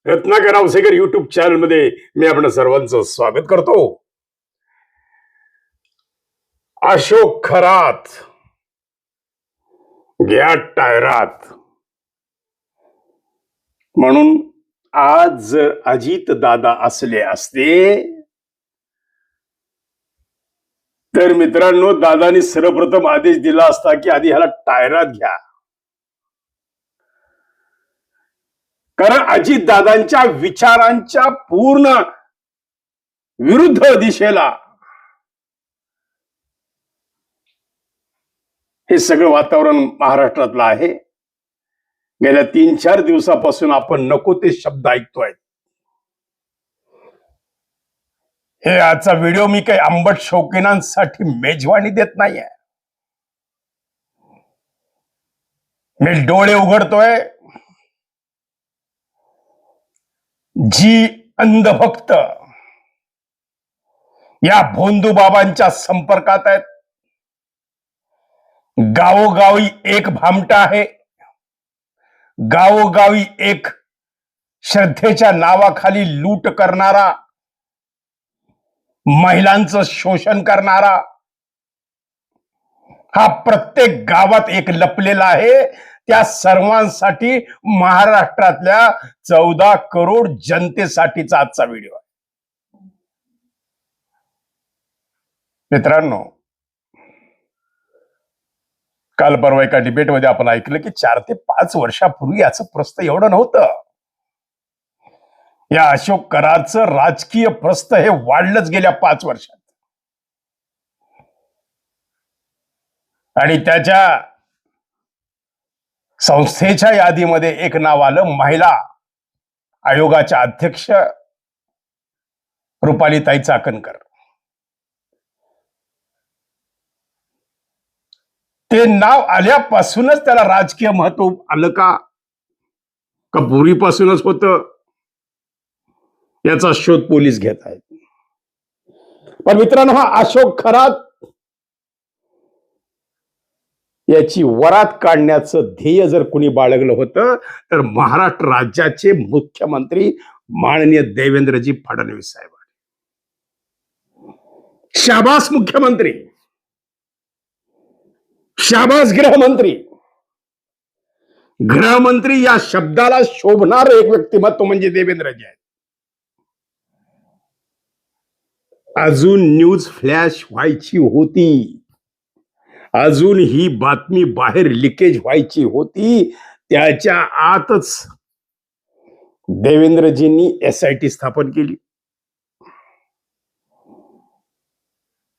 Ratnakar रावसेकर YouTube channel मध्ये मी आपण सर्वांचं स्वागत करतो. अशोक खरात घ्या टायरात म्हणून आज जर अजित दादा असले असते तर मित्रांनो दादानी सर्वप्रथम आदेश दिला असता की आधी ह्याला टायरात घ्या. कारण अजित दादांच्या विचारांच्या पूर्ण विरुद्ध दिशेला हे सगळं वातावरण महाराष्ट्रातलं आहे. गेल्या 3-4 दिवसापासून आपण नको ते शब्द ऐकतोय. हे आजचा व्हिडिओ मी काही आंबट शौकीनांसाठी मेजवानी देत नाहीये. मी डोळे उघडतोय. जी अंधभक्त या भोंदू बाबांच्या संपर्कात आहेत. गावोगावी एक भामटा आहे. गावोगावी एक श्रद्धेच्या नावाखाली लूट करणारा, महिलांचं शोषण करणारा हा प्रत्येक गावात एक लपलेला आहे. त्या सर्वांसाठी महाराष्ट्रातल्या 14 करोड जनतेसाठीचा आजचा व्हिडिओ आहे. मित्रांनो, काल परवा एका डिबेटमध्ये आपण ऐकलं की 4 ते 5 वर्षापूर्वी याचं प्रस्थ एवढं नव्हतं. या अशोक करारचं राजकीय प्रस्थ हे वाढलंच गेल्या 5 वर्षात. आणि त्याच्या संस्थेच्या यादीमध्ये एक नाव आलं, महिला आयोगाच्या अध्यक्ष रुपालीताई चाकणकर. ते नाव आल्यापासूनच त्याला राजकीय महत्व आलं का पूर्वीपासूनच होतं याचा शोध पोलीस घेत आहेत. पण मित्रांनो, हा अशोक खरात याची वरात काढण्याचं ध्येय जर कुणी बाळगलं होतं तर महाराष्ट्र राज्याचे मुख्यमंत्री माननीय देवेंद्रजी फडणवीस साहेब. शाबास मुख्यमंत्री, शाबास गृहमंत्री. गृहमंत्री या शब्दाला शोभणार एक व्यक्तिमत्व म्हणजे देवेंद्रजी आहेत. अजून न्यूज फ्लॅश व्हायची होती, अजून ही बातमी बाहेर लिकेज व्हायची होती. त्याच्या आतच देवेंद्रजींनी SIT स्थापन केली.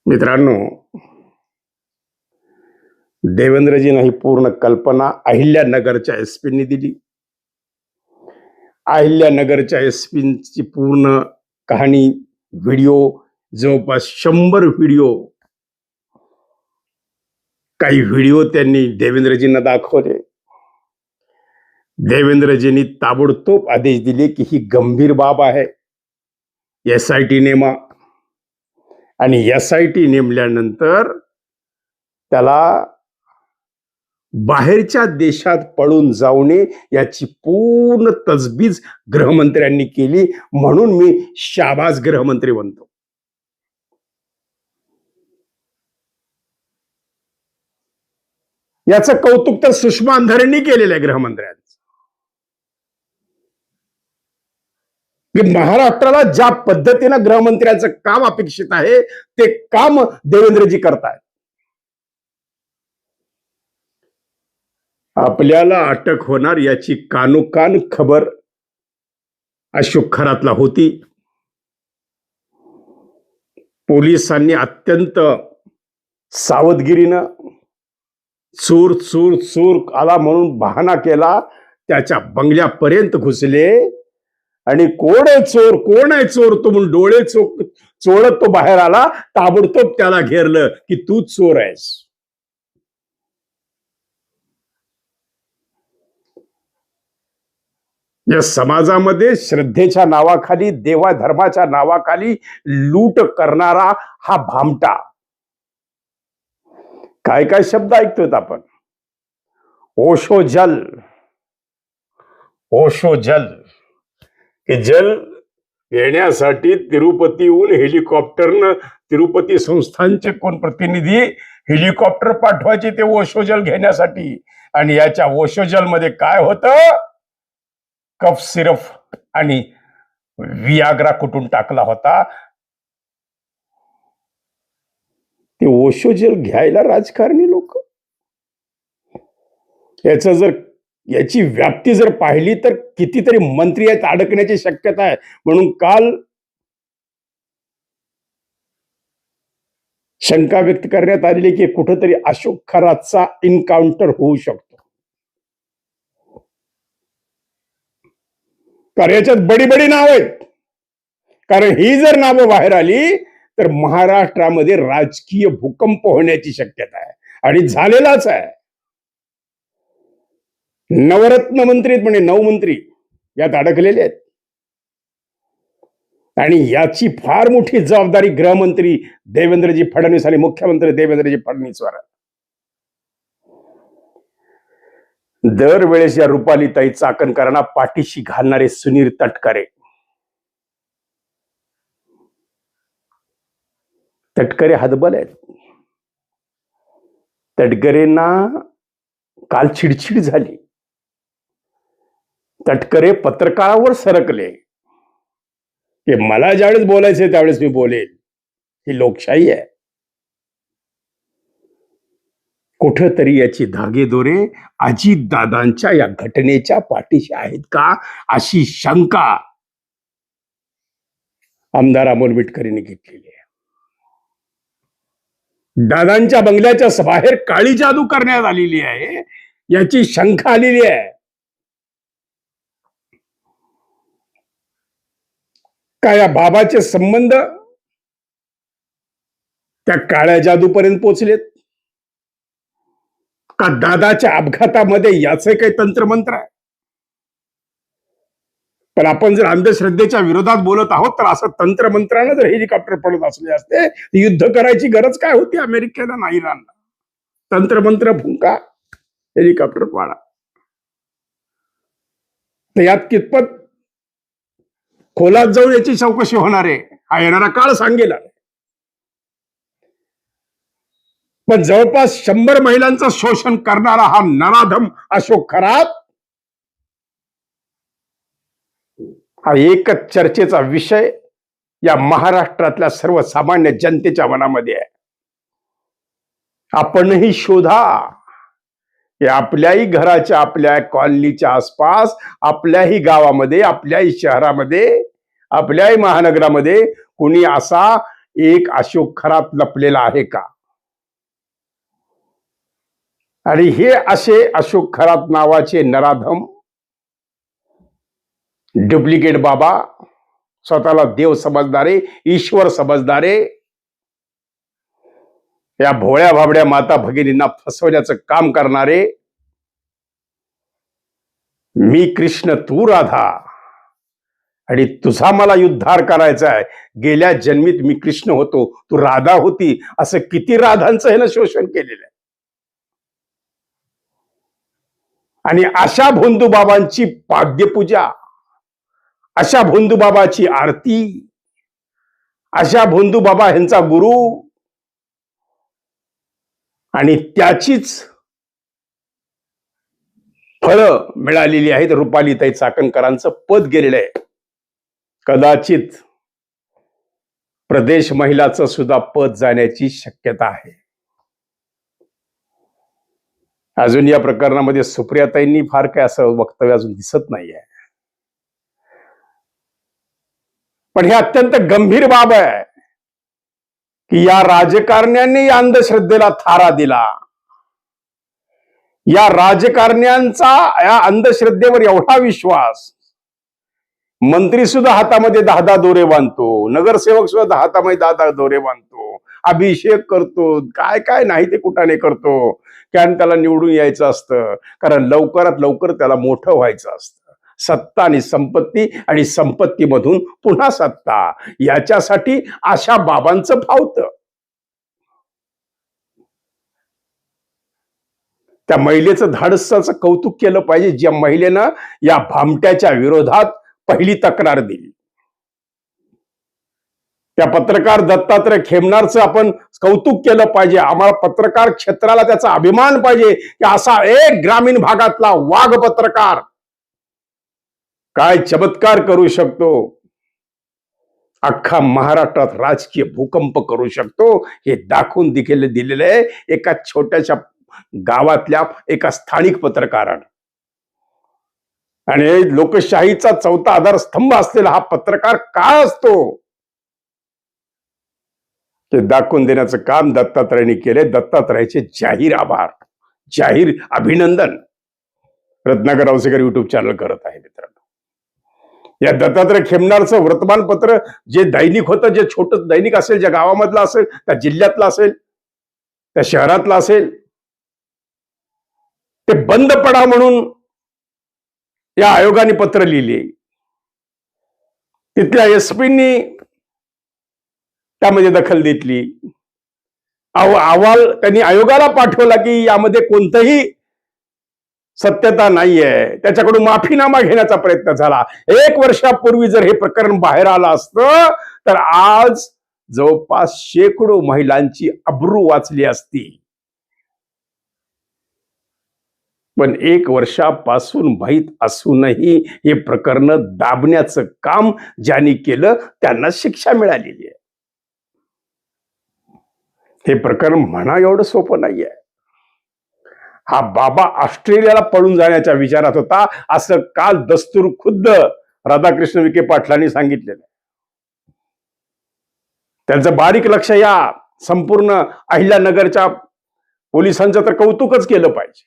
मित्रांनो, देवेंद्रजींना ही पूर्ण कल्पना अहिल्यानगरच्या SP दिली. अहिल्यानगरच्या SP पूर्ण कहाणी, व्हिडिओ, जवळपास 100 व्हिडिओ, काही व्हिडिओ त्यांनी देवेंद्रजींना दाखवले. देवेंद्रजींनी ताबडतोब आदेश दिले की ही गंभीर बाब आहे, SIT नेमा. आणि SIT नेमल्यानंतर त्याला बाहेरच्या देशात पळून जाऊ नये याची पूर्ण तजबीज गृहमंत्र्यांनी केली. म्हणून मी शाबास गृहमंत्री म्हणतो. याचं कौतुक तर सुषमा अंधारेंनी केलेलं आहे गृहमंत्र्यांचं. महाराष्ट्राला ज्या पद्धतीनं गृहमंत्र्यांचं काम अपेक्षित आहे ते काम देवेंद्रजी करतायत. आपल्याला अटक होणार याची कानोकान खबर अशोक खरातला होती. पोलिसांनी अत्यंत सावधगिरीनं चोर चोर चोर आला म्हणून बहाणा केला. त्याच्या बंगल्यापर्यंत घुसले आणि कोण आहे चोर तो म्हणून डोळे चोळत तो बाहेर आला. ताबडतोब त्याला घेरलं की तू चोर आहेस. या समाजामध्ये श्रद्धेच्या नावाखाली, देवा धर्माच्या नावाखाली लूट करणारा हा भामटा. काय काय शब्द ऐकतोय आपण. ओशो जल, की जल येण्यासाठी तिरुपतीहून हेलिकॉप्टरनं तिरुपती संस्थानचे कोण प्रतिनिधी हेलिकॉप्टर पाठवायचे ते ओशोजल घेण्यासाठी. आणि याच्या ओशोजल मध्ये काय होतं? कफ सिरप आणि वियाग्रा कुठून टाकला होता. ते ओशोजल घ्यायला राजकारणी लोक. याची व्याप्ती जर पाहिली तर कितीतरी मंत्री आहेत अडकण्याची शक्यता आहे. म्हणून काल शंका व्यक्त करण्यात आलेली की कुठेतरी अशोक खरातचा इन्काउंटर होऊ शकतो. कारण याच्यात बडी बडी नाव आहेत. कारण ही जर नावं बाहेर आली तर महाराष्ट्रामध्ये राजकीय भूकंप होण्याची शक्यता आहे आणि झालेलाच आहे. नवरत्न मंत्री म्हणजे 9 मंत्री यात अडकलेले आहेत आणि याची फार मोठी जबाबदारी गृहमंत्री देवेंद्रजी फडणवीस आणि मुख्यमंत्री देवेंद्रजी फडणवीसवर. दरवेळेस या रुपालीताई चाकणकरांना पाठीशी घालणारे सुनील तटकरे. तटकरे हतबल आहेत. तटकरेंना काल चिडचिड झाली. तटकरे पत्रकारावर सरकले की मला ज्यावेळेस बोलायचे त्यावेळेस मी बोलेल. ही लोकशाही आहे. कुठंतरी याची धागेदोरे अजितदादांच्या या घटनेच्या पाठीशी आहेत का अशी शंका आमदार अमोल मिटकरींनी घेतलेली आहे. दादांच्या बंगल्याच्या बाहेर काळी जादू करण्यात आलेली आहे याची शंका आलेली आहे. का या बाबाचे संबंध त्या काळ्या जादूपर्यंत पोहोचलेत का दादाच्या अपघातामध्ये याचे काही तंत्रमंत्र आहे. पण आपण जर अंधश्रद्धेच्या विरोधात बोलत आहोत तर असं तंत्रमंत्रानं जर हेलिकॉप्टर पडत असले असते युद्ध करायची गरज काय होती अमेरिकेला नाही इराणला. तंत्रमंत्र भुंका हेलिकॉप्टर पाडा. तर यात कितपत खोलात जाऊन याची चौकशी होणार आहे हा येणारा काळ सांगेल. पण जवळपास 100 महिलांचं शोषण करणारा हा नराधम अशोक खरात हा एकच चर्चेचा विषय या महाराष्ट्रातल्या सर्वसामान्य जनतेच्या मनामध्ये आहे. आपणही शोधा की आपल्याही घराच्या आपल्या कॉलनीच्या आसपास आपल्याही गावामध्ये आपल्याही शहरामध्ये आपल्याही महानगरामध्ये कुणी असा एक अशोक खरात लपलेला आहे का. आणि हे असे अशोक खरात नावाचे नराधम डुप्लिकेट बाबा स्वतःला देव समजणारे ईश्वर समजणारे या भोळ्या भाबड्या माता भगिनींना फसवण्याचं काम करणारे मी कृष्ण तू राधा आणि तुझा मला उद्धार करायचा आहे. गेल्या जन्मीत मी कृष्ण होतो तू राधा होती असं किती राधांचं ह्यानं शोषण केलेलं आहे. आणि अशा भोंदूबाबांची पाद्यपूजा अशा भोंदूबाबाची आरती अशा भोंदूबाबा ह्यांचा गुरु आणि त्याचीच फळं मिळालेली आहेत. रुपालीताई चाकणकरांचं पद गेलेलं आहे. कदाचित प्रदेश महिलाचं सुद्धा पद जाण्याची शक्यता आहे. अजून या प्रकरणामध्ये सुप्रियाताईंनी फार काय असं वक्तव्य अजून दिसत नाहीये. पण हे अत्यंत गंभीर बाब आहे की या राजकारण्यांनी या अंधश्रद्धेला थारा दिला. या राजकारण्यांचा या अंधश्रद्धेवर एवढा विश्वास. मंत्री सुद्धा हातामध्ये 10 दोरे बांधतो. नगरसेवक सुद्धा हातामध्ये 10 दोरे बांधतो. अभिषेक करतो. काय काय नाही ते कुठाने करतो. कारण त्याला निवडून यायचं असतं. कारण लवकरात लवकर त्याला मोठं व्हायचं असतं. सत्ता आणि संपत्ती आणि संपत्तीमधून पुन्हा सत्ता याच्यासाठी अशा बाबांचं फावतं. त्या महिलेचं धाडसाचं कौतुक केलं पाहिजे ज्या महिलेनं या भामट्याच्या विरोधात पहिली तक्रार दिली. त्या पत्रकार दत्तात्रय खेमनारचं आपण कौतुक केलं पाहिजे. आम्हाला पत्रकार क्षेत्राला त्याचा अभिमान पाहिजे की असा एक ग्रामीण भागातला वाघ पत्रकार काय चमत्कार करू शकतो, अख्खा महाराष्ट्रात राजकीय भूकंप करू शकतो, हे दाखवून दिलेलं आहे एका छोट्याशा गावातल्या एका स्थानिक पत्रकारानं. आणि लोकशाहीचा चौथा आधारस्तंभ असलेला हा पत्रकार काय असतो ते दाखवून देण्याचं काम दत्तात्रयांनी केले. दत्तात्रयाचे जाहीर आभार, जाहीर अभिनंदन रत्नाकर औसेकर युट्यूब चॅनल करत आहे. मित्रांनो, या दत्तात्रय खेमनारचं वर्तमानपत्र जे दैनिक होतं, जे छोटं दैनिक असेल, ज्या गावामधलं असेल, त्या जिल्ह्यातलं असेल, त्या शहरातलं असेल, ते बंद पडा म्हणून या आयोगाने पत्र लिहिले. तिथल्या एसपींनी त्यामध्ये दखल घेतली. अहवाल त्यांनी आयोगाला पाठवला की यामध्ये कोणतंही सत्यता नाहीये. त्याच्याकडून माफीनामा घेण्याचा प्रयत्न झाला. 1 वर्षापूर्वी जर हे प्रकरण बाहेर आलं असतं तर आज जवळपास शेकडो महिलांची अब्रू वाचली असती. पण 1 वर्षापासून माहीत असूनही हे प्रकरण दाबण्याचं काम ज्यांनी केलं त्यांना शिक्षा मिळालेली आहे. हे प्रकरण म्हणा एवढं सोपं नाहीये. हा बाबा ऑस्ट्रेलियाला पळून जाण्याच्या विचारात होता असं काल दस्तूर खुद्द राधाकृष्ण विखे पाटलांनी सांगितलेलं. त्यांचं बारीक लक्ष या संपूर्ण अहिल्यानगरच्या पोलिसांचं तर कौतुकच केलं पाहिजे.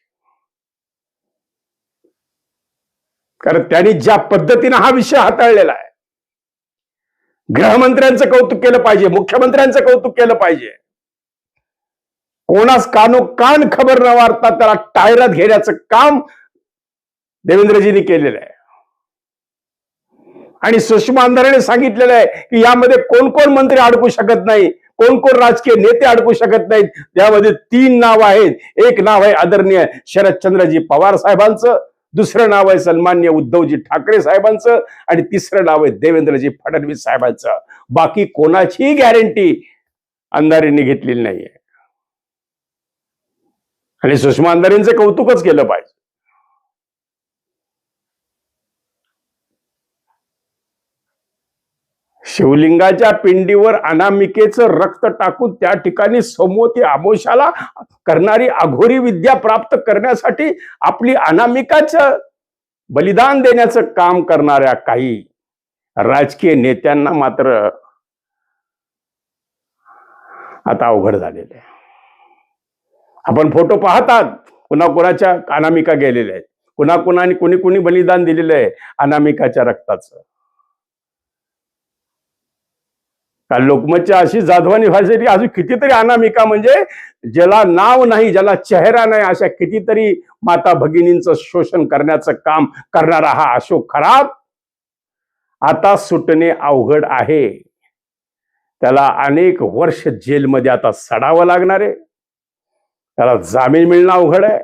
कारण त्यांनी ज्या पद्धतीने हा विषय हाताळलेला आहे, गृहमंत्र्यांचं कौतुक केलं पाहिजे, मुख्यमंत्र्यांचं कौतुक केलं पाहिजे. कोणास कानोकान खबर न वार्ता त्याला टायरात घेण्याचं काम देवेंद्रजींनी केलेलं आहे. आणि सुषमा अंधारेने सांगितलेलं आहे की यामध्ये कोण कोण मंत्री अडकू शकत नाही, कोण कोण राजकीय नेते अडकू शकत नाहीत. त्यामध्ये 3 नाव आहेत. एक नाव आहे आदरणीय शरदचंद्रजी पवार साहेबांचं, दुसरं नाव आहे सन्मान्य उद्धवजी ठाकरे साहेबांचं, आणि तिसरं नाव आहे देवेंद्रजी फडणवीस साहेबांचं. बाकी कोणाची गॅरंटी अंधारेंनी घेतलेली नाहीये. आणि सुषमा अंधारेंचं कौतुकच केलं पाहिजे. शिवलिंगाच्या पिंडीवर अनामिकेचं रक्त टाकून त्या ठिकाणी सोमवती अमावस्याला करणारी अघोरी विद्या प्राप्त करण्यासाठी आपली अनामिकाचं बलिदान देण्याचं काम करणाऱ्या काही राजकीय नेत्यांना मात्र आता अवघड झालेलं आहे. आपण फोटो पाहतात, कुणाकुणाच्या अनामिका गेलेल्या आहेत, कुणाकुणाने कोणी कोणी बलिदान दिलेलं आहे अनामिकाच्या रक्ताचं. काल लोकमतच्या अशी जाधवानी व्हायसाठी अजून कितीतरी अनामिका, म्हणजे ज्याला नाव नाही, ज्याला चेहरा नाही, अशा कितीतरी माता भगिनींचं शोषण करण्याचं काम करणारा हा अशोक खरात आता सुटणे अवघड आहे. त्याला अनेक वर्ष जेलमध्ये आता सडावं लागणार आहे. त्याला जामीन मिळणं अवघड आहे.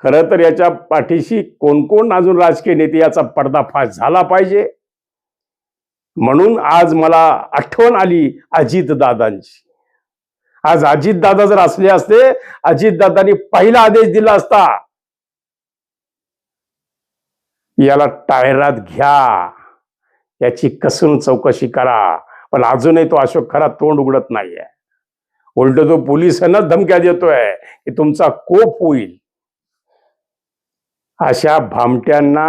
खरं तर याच्या पाठीशी कोण कोण अजून राजकीय नेते याचा पर्दाफाश झाला पाहिजे. म्हणून आज मला आठवण आली अजितदादांची. आज अजितदादा जर असले असते, अजितदादांनी पहिला आदेश दिला असता, याला टायरात घ्या, याची कसून चौकशी करा. पण अजूनही तो अशोक खरा तोंड उघडत नाहीये. उलट तो पोलिसांना धमक्या देतोय की तुमचा कोप होईल. अशा भामट्यांना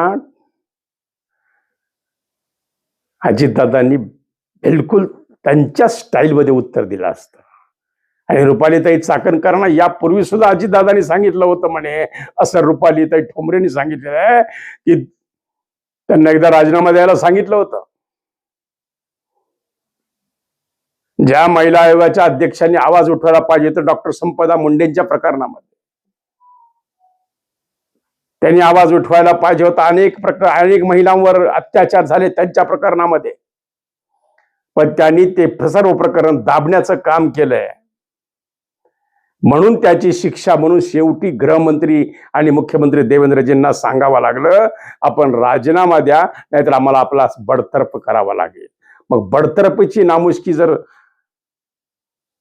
अजितदादांनी बिलकुल त्यांच्या स्टाईलमध्ये उत्तर दिलं असतं. आणि रुपालीताई चाकणकरांना यापूर्वी सुद्धा अजितदादांनी सांगितलं होतं म्हणे, असं रुपालीताई ठोंबरेंनी सांगितलेलं आहे की त्यांना एकदा राजीनामा द्यायला सांगितलं होतं. ज्या महिला आयोगाच्या अध्यक्षांनी आवाज उठवायला पाहिजे तर डॉक्टर संपदा मुंडेंच्या प्रकरणामध्ये त्यांनी आवाज उठवायला पाहिजे होता. अनेक महिलांवर अत्याचार झाले त्यांच्या प्रकरणामध्ये, पण त्यांनी ते सर्व प्रकरण दाबण्याचं काम केलंय. म्हणून त्याची शिक्षा म्हणून शेवटी गृहमंत्री आणि मुख्यमंत्री देवेंद्रजींना सांगावं लागलं, आपण राजीनामा द्या, नाहीतर आम्हाला आपला बडतर्फ करावा लागेल. मग बडतर्फीची नामुष्की जर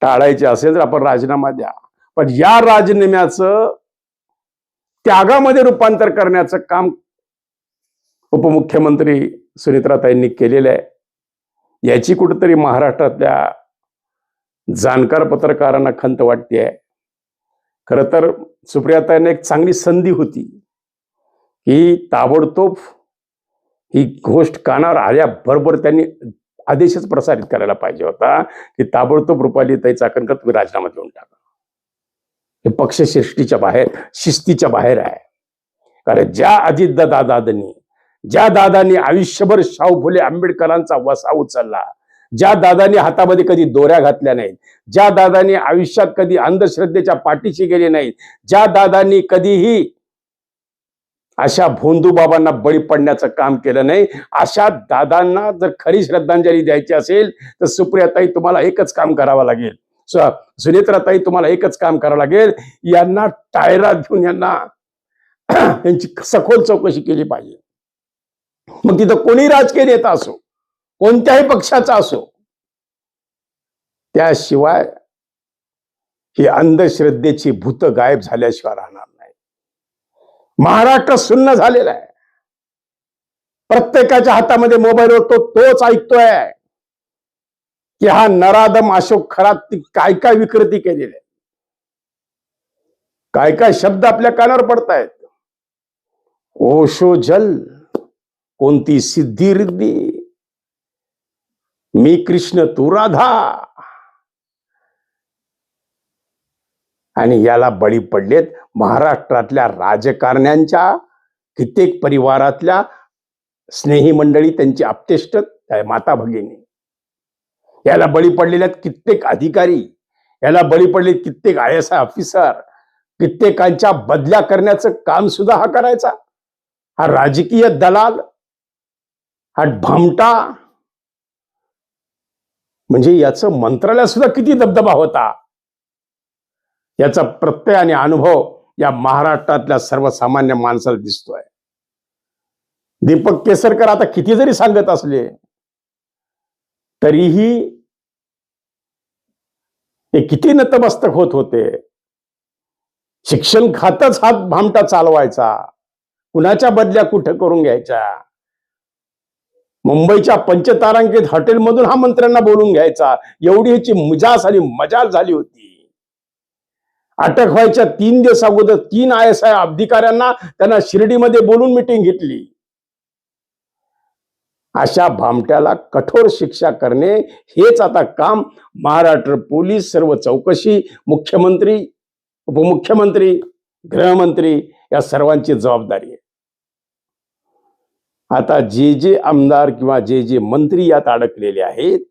टाळायची असेल तर आपण राजीनामा द्या. पण या राजीनाम्याचं त्यागामध्ये रूपांतर करण्याचं काम उपमुख्यमंत्री सुनेत्राताईंनी केलेलं आहे. याची कुठेतरी महाराष्ट्रातल्या जाणकार पत्रकारांना खंत वाटते. खरं तर सुप्रियाताईंना एक चांगली संधी होती की ताबडतोब ही गोष्ट कानावर आल्याबरोबर त्यांनी आदेशच प्रसारित करायला पाहिजे होता की ताबडतोब रुपालीताई चाकणकर तुम्ही राजीनामा देऊन टाका. हे पक्षश्रेष्ठीच्या बाहेर, शिस्तीच्या बाहेर आहे. कारण ज्या दादांनी आयुष्यभर शाहू फुले आंबेडकरांचा वसा उचलला, ज्या दादांनी हातामध्ये कधी दोऱ्या घातल्या नाहीत, ज्या दादांनी आयुष्यात कधी अंधश्रद्धेच्या पाठीशी गेले नाहीत, ज्या दादांनी कधीही अशा भोंदू बाबांना बळी पडण्याचं काम केलं नाही, अशा दादांना जर खरी श्रद्धांजली द्यायची असेल तर सुप्रियाताई तुम्हाला एकच काम करावं लागेल, सुनेत्राताई तुम्हाला एकच काम करावं लागेल, यांना टायरा घेऊन यांची सखोल चौकशी केली पाहिजे. मग तिथं कोणी राजकीय नेता असो, कोणत्याही पक्षाचा असो, त्याशिवाय ही अंधश्रद्धेची भूत गायब झाल्याशिवाय राहणार नाही. महाराष्ट्र सुन्न झालेला आहे. प्रत्येकाच्या हातामध्ये मोबाईलवर तोच ऐकतोय की हा नराधम अशोक खरात काय काय विकृती केलेली आहे, काय काय शब्द आपल्या कानावर पडतायत. ओशो जल, कोणती सिद्धी रिद्धी, मी कृष्ण तू राधा. आणि याला बळी पडलेत महाराष्ट्रातल्या राजकारण्यांच्या कित्येक परिवारातल्या स्नेही मंडळी, त्यांची आप्तेष्ट, माता भगिनी. याला बळी पडलेल्या कित्येक अधिकारी, याला बळी पडले कित्येक IAS ऑफिसर, कित्येकांच्या बदल्या करण्याचं काम सुद्धा हा करायचा. हा राजकीय दलाल, हा भामटा. म्हणजे याचं मंत्रालयात सुद्धा किती दबदबा होता, याचा प्रत्यय आणि अनुभव या महाराष्ट्रातल्या सर्वसामान्य माणसाला दिसतोय. दीपक केसरकर आता किती जरी सांगत असले तरीही ते किती नतमस्तक होत होते. शिक्षण खातच हा भामटा चालवायचा, कुणाच्या बदल्या कुठं करून घ्यायच्या. मुंबईच्या पंचतारांकित हॉटेलमधून हा मंत्र्यांना बोलून घ्यायचा, एवढी ह्याची मुजास आणि मजाल झाली होती. अटक व्हायच्या 3 दिवस अगोदर 3 IAS अधिकाऱ्यांना त्यांना शिर्डीमध्ये बोलून मिटिंग घेतली. अशा भामट्याला कठोर शिक्षा करणे हेच आता काम महाराष्ट्र पोलीस, सर्व चौकशी, मुख्यमंत्री, उपमुख्यमंत्री, गृहमंत्री या सर्वांची जबाबदारी आहे. आता जे आमदार किंवा जे मंत्री यात अडकलेले आहेत,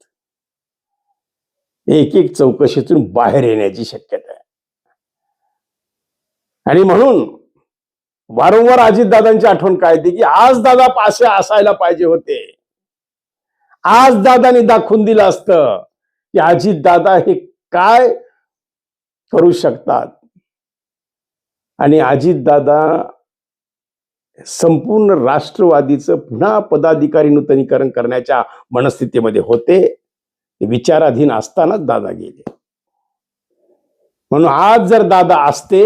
एक एक चौकशीतून बाहेर येण्याची शक्यता आहे. आणि म्हणून वारंवार अजितदादांची आठवण काय येते की आज दादा पासे असायला पाहिजे होते. आज दादांनी दाखवून दिलं असतं की अजितदादा हे काय करू शकतात. आणि अजितदादा संपूर्ण राष्ट्रवादीचं पुन्हा पदाधिकारी नूतनीकरण करण्याच्या मनस्थितीमध्ये होते. विचाराधीन असतानाच दादा गेले. म्हणून आज जर दादा असते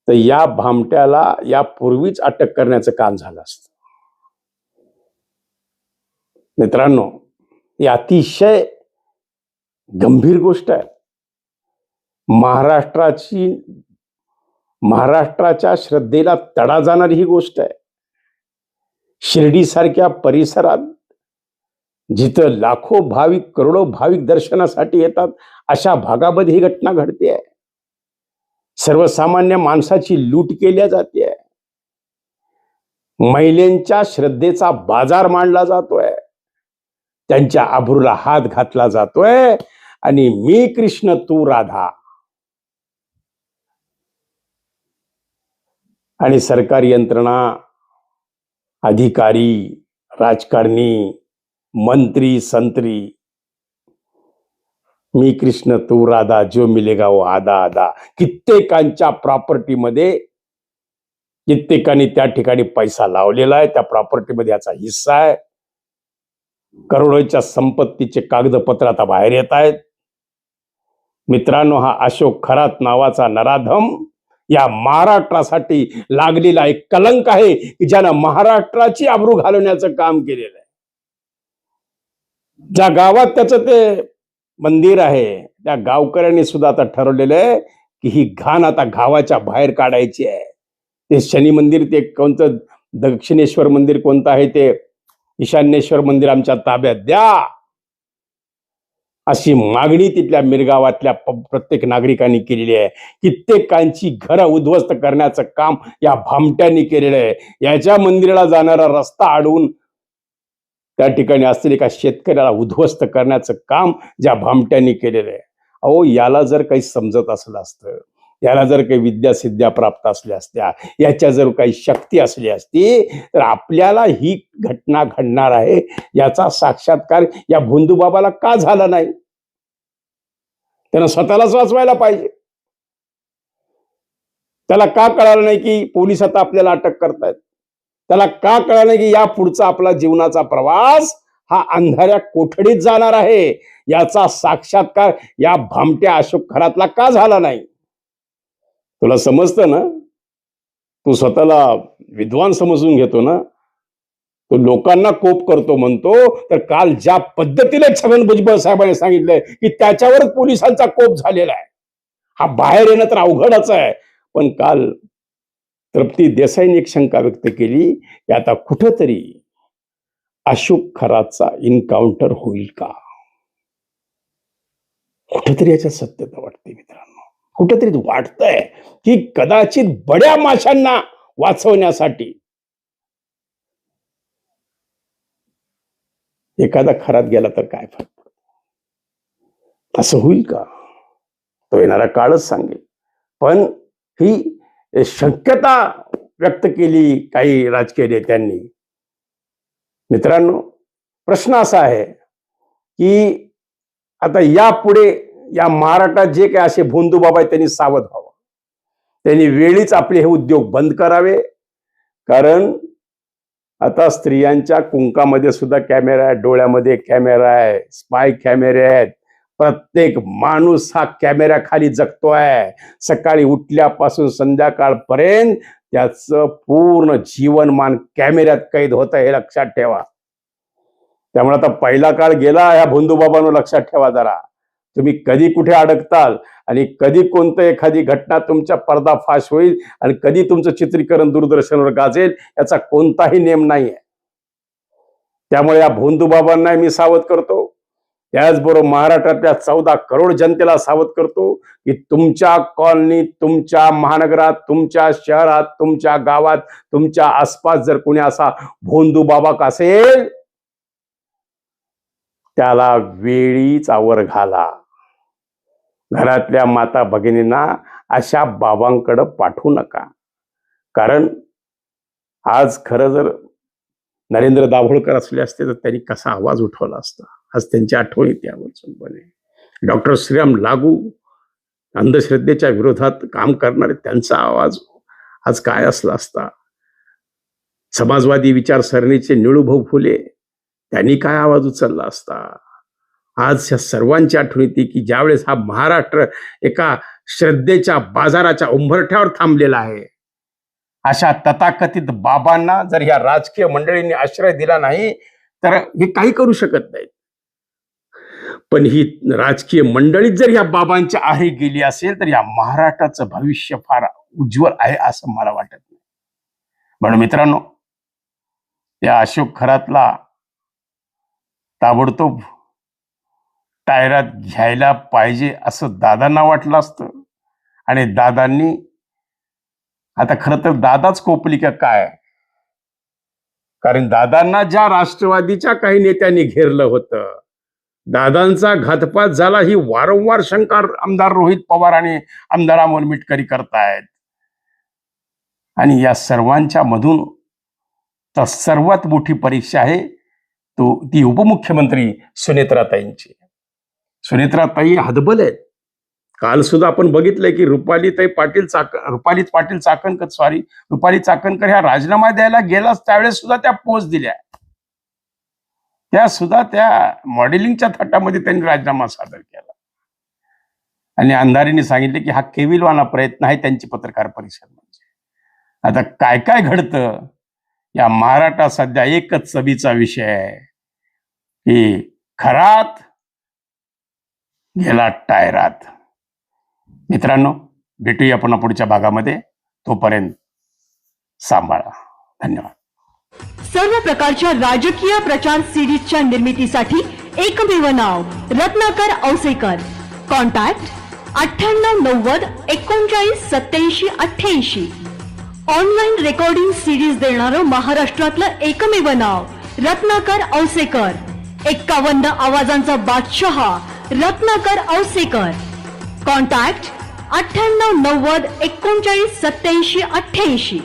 तर या भामट्याला यापूर्वीच अटक करण्याचं काम झालं असतं. मित्रांनो, ही अतिशय गंभीर गोष्ट आहे. महाराष्ट्राच्या श्रद्धेला तडा जाणारी ही गोष्ट आहे. शिर्डीसारख्या परिसरात जिथं लाखो भाविक, करोडो भाविक दर्शनासाठी येतात, अशा भागामध्ये ही घटना घडते आहे. सर्वसामान्य माणसाची लूट केली जाते आहे. महिलांच्या श्रद्धेचा बाजार मांडला जातोय, त्यांच्या आबरूला हात घातला जातोय. आणि मी कृष्ण तू राधा. आणि सरकारी यंत्रणा, अधिकारी, राजकारणी, मंत्री, संत्री मी कृष्ण तू राधा जो मिलेगा वो आधा आधा. कित्येकांच्या प्रॉपर्टीमध्ये कित्येकांनी त्या ठिकाणी पैसा लावलेला आहे, त्या प्रॉपर्टीमध्ये याचा हिस्सा आहे. करोडोच्या संपत्तीचे कागदपत्र आता बाहेर येत आहेत. मित्रांनो, हा अशोक खरात नावाचा नराधम या महाराष्ट्रासाठी लागलेला एक कलंक आहे की ज्यानं महाराष्ट्राची आबरू घालवण्याचं काम केलेलं आहे. ज्या गावात त्याचं ते मंदिर आहे त्या गावकऱ्यांनी सुद्धा आता ठरवलेलं आहे की ही घाण आता गावाच्या बाहेर काढायची आहे. ते शनी मंदिर, ते कोणतं दक्षिणेश्वर मंदिर कोणतं आहे, ते ईशान्येश्वर मंदिर आमच्या ताब्यात द्या, अशी मागणी तिथल्या मिरगावातल्या प्रत्येक नागरिकांनी केलेली आहे. कित्येकांची घरं उद्ध्वस्त करण्याचं काम या भामट्यांनी केलेलं आहे. याच्या मंदिराला जाणारा रस्ता अडवून त्या ठिकाणी असलेल्या एका शेतकऱ्याला उद्ध्वस्त करण्याचं काम ज्या भामट्यांनी केलेलं आहे. अहो, याला जर काही समजत असलं असतं, याला जर काही विद्यासिद्ध्या प्राप्त असल्या असत्या, याच्या जर काही शक्ती असली असती, तर आपल्याला ही घटना घडणार आहे याचा साक्षात्कार या भोंदूबाबाला का झाला नाही? त्यानं स्वतःलाच वाचवायला पाहिजे. त्याला का कळालं नाही की पोलीस आता आपल्याला अटक करतायत? त्याला का कळालं नाही की या पुढचा आपला जीवनाचा प्रवास हा अंधाऱ्या कोठडीत जाणार आहे? याचा साक्षात्कार या भामट्या अशोक खरातला का झाला नाही? तुला समजतं ना? तू स्वतःला विद्वान समजून घेतो ना? तो लोकांना कोप करतो म्हणतो, तर काल ज्या पद्धतीने छगन भुजबळ साहेबांनी सांगितलंय की त्याच्यावरच पोलिसांचा कोप झालेला आहे, हा बाहेर येणं तर अवघडच आहे. पण काल तृप्ती देसाईंनी एक शंका व्यक्त केली की आता कुठंतरी अशोक खरातचा इन्काउंटर होईल का? कुठेतरी याच्यात सत्यता वाटते मित्रांनो. कुठेतरी वाटतंय की कदाचित बड्या माशांना वाचवण्यासाठी एखादा खरात गेला तर काय फरक पडतो? असं होईल का? तो येणारा काळच सांगेल. पण ही शक्यता व्यक्त केली काही राजकीय नेत्यांनी. मित्रांनो, प्रश्न असा आहे की आता यापुढे या महाराष्ट्रात जे काही असे भोंदूबाबा आहेत त्यांनी सावध व्हावं. त्यांनी वेळीच आपले हे उद्योग बंद करावे. कारण आता स्त्रियांच्या कुंकामध्ये सुद्धा कॅमेरा आहे, डोळ्यामध्ये कॅमेरा आहे, स्पाय कॅमेरे आहेत. प्रत्येक माणूस हा कॅमेऱ्याखाली जगतोय. सकाळी उठल्यापासून संध्याकाळपर्यंत त्याचं पूर्ण जीवनमान कॅमेऱ्यात कैद होतं, हे लक्षात ठेवा. त्यामुळे आता पहिला काळ गेला ह्या भोंदूबाबांनो, लक्षात ठेवा जरा. तुम्ही कधी कुठे अडकताल आणि कधी कोणतं एखादी घटना तुमच्या पर्दाफाश होईल आणि कधी तुमचं चित्रीकरण दूरदर्शनवर गाजेल याचा कोणताही नेम नाहीये. त्यामुळे या भोंदूबाबांना मी सावध करतो. त्याचबरोबर महाराष्ट्रातल्या 14 करोड जनतेला सावध करतो की तुमच्या कॉलनीत, तुमच्या महानगरात, तुमच्या शहरात, तुमच्या गावात, तुमच्या आसपास जर कोणी असा भोंदूबाबा असेल, त्याला वेळीच आवर घाला. घरातल्या माता भगिनींना अशा बाबांकडे पाठवू नका. कारण आज खरं जर नरेंद्र दाभोळकर असले असते तर त्यांनी कसा आवाज उठवला असता. आज त्यांची आठवण येते आवर्जूनपणे. डॉक्टर श्रीराम लागू, अंधश्रद्धेच्या विरोधात काम करणारे, त्यांचा आवाज आज काय असला असता. समाजवादी विचारसरणीचे निळूभाऊ फुले, त्यांनी काय आवाज उचलला असता. आज या सर्वांची आठवण येते की ज्यावेळेस हा महाराष्ट्र एका श्रद्धेच्या बाजाराच्या उंबरठ्यावर थांबलेला आहे, अशा तथाकथित बाबांना जर या राजकीय मंडळींनी आश्रय दिला नाही तर हे काही करू शकत नाहीत. पण ही राजकीय मंडळीच जर या बाबांच्या आहारी गेली असेल तर या महाराष्ट्राचं भविष्य फार उज्ज्वल आहे असं मला वाटत नाही. म्हणून मित्रांनो, या अशोक खरातला ताबडतोब टायरात घ्यायला पाहिजे असं दादांना वाटलं असतं. आणि दादांनी आता खरं तर दादाच कोपली का काय? कारण दादांना ज्या राष्ट्रवादीच्या काही नेत्यांनी घेरलं होतं, दादांचा घातपात झाला ही वारंवार शंका आमदार रोहित पवार आणि आमदार अमोल मिटकरी करतायत. आणि या सर्वांच्या मधून तर सर्वात मोठी परीक्षा आहे ती उपमुख्यमंत्री सुनेत्राताईंची. सुनेत्राताई हतबल आहेत. काल सुद्धा आपण बघितलंय की रुपाली चाकणकर ह्या राजीनामा द्यायला गेलाच त्यावेळेस सुद्धा त्या पोस्ट दिल्या. त्या सुद्धा त्या मॉडेलिंगच्या थाटामध्ये त्यांनी राजीनामा सादर केला आणि अंधारीने सांगितले की हा केविलवाना प्रयत्न आहे त्यांची पत्रकार परिषद. म्हणजे आता काय काय घडतं या महाराष्ट्रात सध्या एकच चबीचा विषय आहे की खरात गेला टायरात. मित्रांनो, भेटूया पुन्हा पुढच्या भागामध्ये. तोपर्यंत सांभाळा. धन्यवाद. सर्व प्रकारच्या राजकीय प्रचार सिरीजच्या निर्मितीसाठी एकमेव नाव Ratnakar Ausekar. Contact 9890398788. Online recording series देणारं महाराष्ट्रातलं एकमेव नाव रत्नाकर औसेकर. 51 आवाजांचा बादशाह रत्नाकर औसेकर. कॉन्टॅक्ट 9890398788.